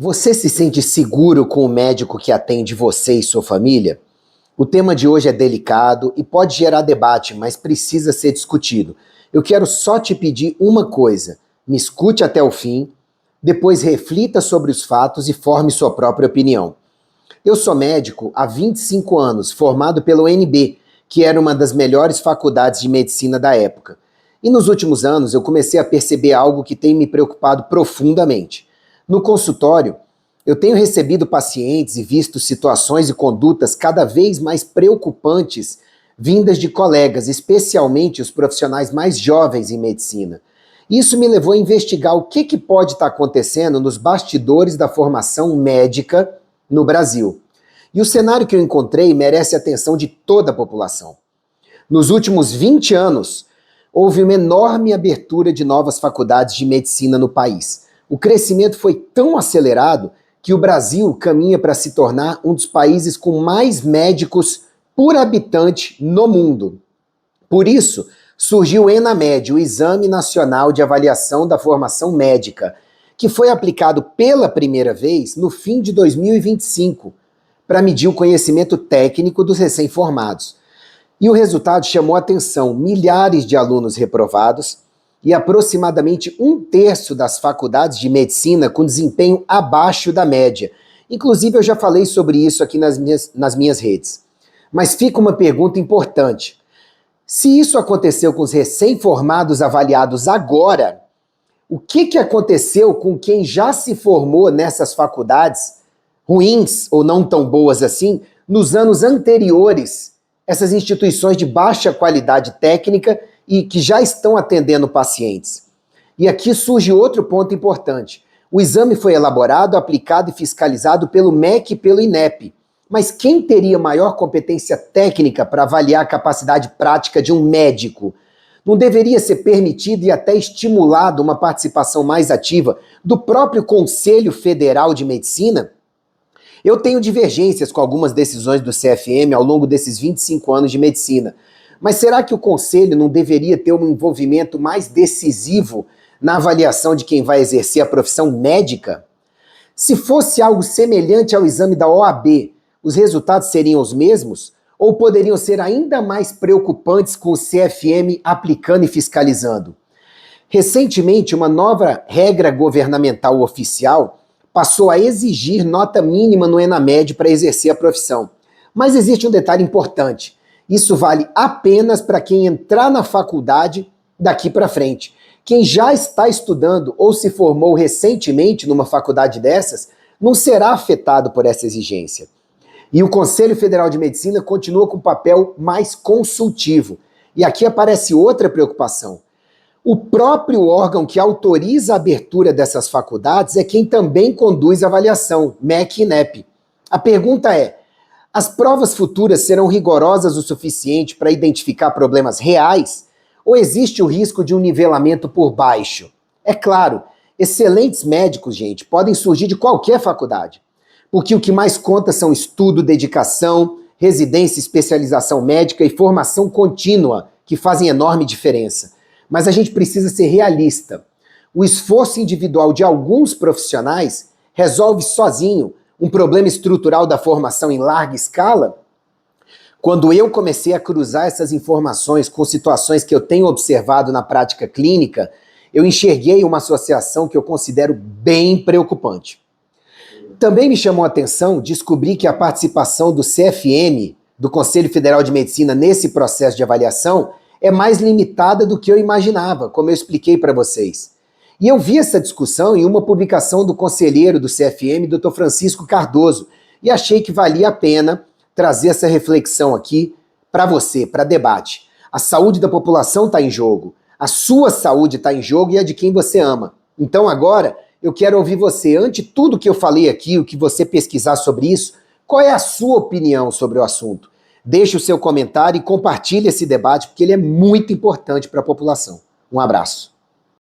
Você se sente seguro com o médico que atende você e sua família? O tema de hoje é delicado e pode gerar debate, mas precisa ser discutido. Eu quero só te pedir uma coisa: me escute até o fim, depois reflita sobre os fatos e forme sua própria opinião. Eu sou médico há 25 anos, formado pela UNB, que era uma das melhores faculdades de medicina da época. E nos últimos anos eu comecei a perceber algo que tem me preocupado profundamente. No consultório, eu tenho recebido pacientes e visto situações e condutas cada vez mais preocupantes vindas de colegas, especialmente os profissionais mais jovens em medicina. Isso me levou a investigar o que pode estar acontecendo nos bastidores da formação médica no Brasil. E o cenário que eu encontrei merece a atenção de toda a população. Nos últimos 20 anos, houve uma enorme abertura de novas faculdades de medicina no país. O crescimento foi tão acelerado que o Brasil caminha para se tornar um dos países com mais médicos por habitante no mundo. Por isso, surgiu o ENAMED, o Exame Nacional de Avaliação da Formação Médica, que foi aplicado pela primeira vez no fim de 2025, para medir o conhecimento técnico dos recém-formados. E o resultado chamou a atenção: milhares de alunos reprovados e aproximadamente 1/3 das faculdades de medicina com desempenho abaixo da média. Inclusive, eu já falei sobre isso aqui nas minhas redes. Mas fica uma pergunta importante. Se isso aconteceu com os recém-formados avaliados agora, o que aconteceu com quem já se formou nessas faculdades, ruins ou não tão boas assim, nos anos anteriores, essas instituições de baixa qualidade técnica e que já estão atendendo pacientes? E aqui surge outro ponto importante. O exame foi elaborado, aplicado e fiscalizado pelo MEC e pelo INEP. Mas quem teria maior competência técnica para avaliar a capacidade prática de um médico? Não deveria ser permitido e até estimulado uma participação mais ativa do próprio Conselho Federal de Medicina? Eu tenho divergências com algumas decisões do CFM ao longo desses 25 anos de medicina. Mas será que o Conselho não deveria ter um envolvimento mais decisivo na avaliação de quem vai exercer a profissão médica? Se fosse algo semelhante ao exame da OAB, os resultados seriam os mesmos? Ou poderiam ser ainda mais preocupantes com o CFM aplicando e fiscalizando? Recentemente, uma nova regra governamental oficial passou a exigir nota mínima no ENAMED para exercer a profissão. Mas existe um detalhe importante: isso vale apenas para quem entrar na faculdade daqui para frente. Quem já está estudando ou se formou recentemente numa faculdade dessas não será afetado por essa exigência. E o Conselho Federal de Medicina continua com um papel mais consultivo. E aqui aparece outra preocupação. O próprio órgão que autoriza a abertura dessas faculdades é quem também conduz a avaliação, MEC e INEP. A pergunta é: as provas futuras serão rigorosas o suficiente para identificar problemas reais? Ou existe o risco de um nivelamento por baixo? É claro, excelentes médicos, gente, podem surgir de qualquer faculdade. Porque o que mais conta são estudo, dedicação, residência, especialização médica e formação contínua, que fazem enorme diferença. Mas a gente precisa ser realista. O esforço individual de alguns profissionais resolve sozinho um problema estrutural da formação em larga escala? Quando eu comecei a cruzar essas informações com situações que eu tenho observado na prática clínica, eu enxerguei uma associação que eu considero bem preocupante. Também me chamou a atenção descobrir que a participação do CFM, do Conselho Federal de Medicina, nesse processo de avaliação é mais limitada do que eu imaginava, como eu expliquei para vocês. E eu vi essa discussão em uma publicação do conselheiro do CFM, Dr. Francisco Cardoso, e achei que valia a pena trazer essa reflexão aqui para você, para debate. A saúde da população está em jogo, a sua saúde está em jogo e a de quem você ama. Então agora eu quero ouvir você. Ante tudo que eu falei aqui, o que você pesquisar sobre isso, qual é a sua opinião sobre o assunto? Deixe o seu comentário e compartilhe esse debate, porque ele é muito importante para a população. Um abraço.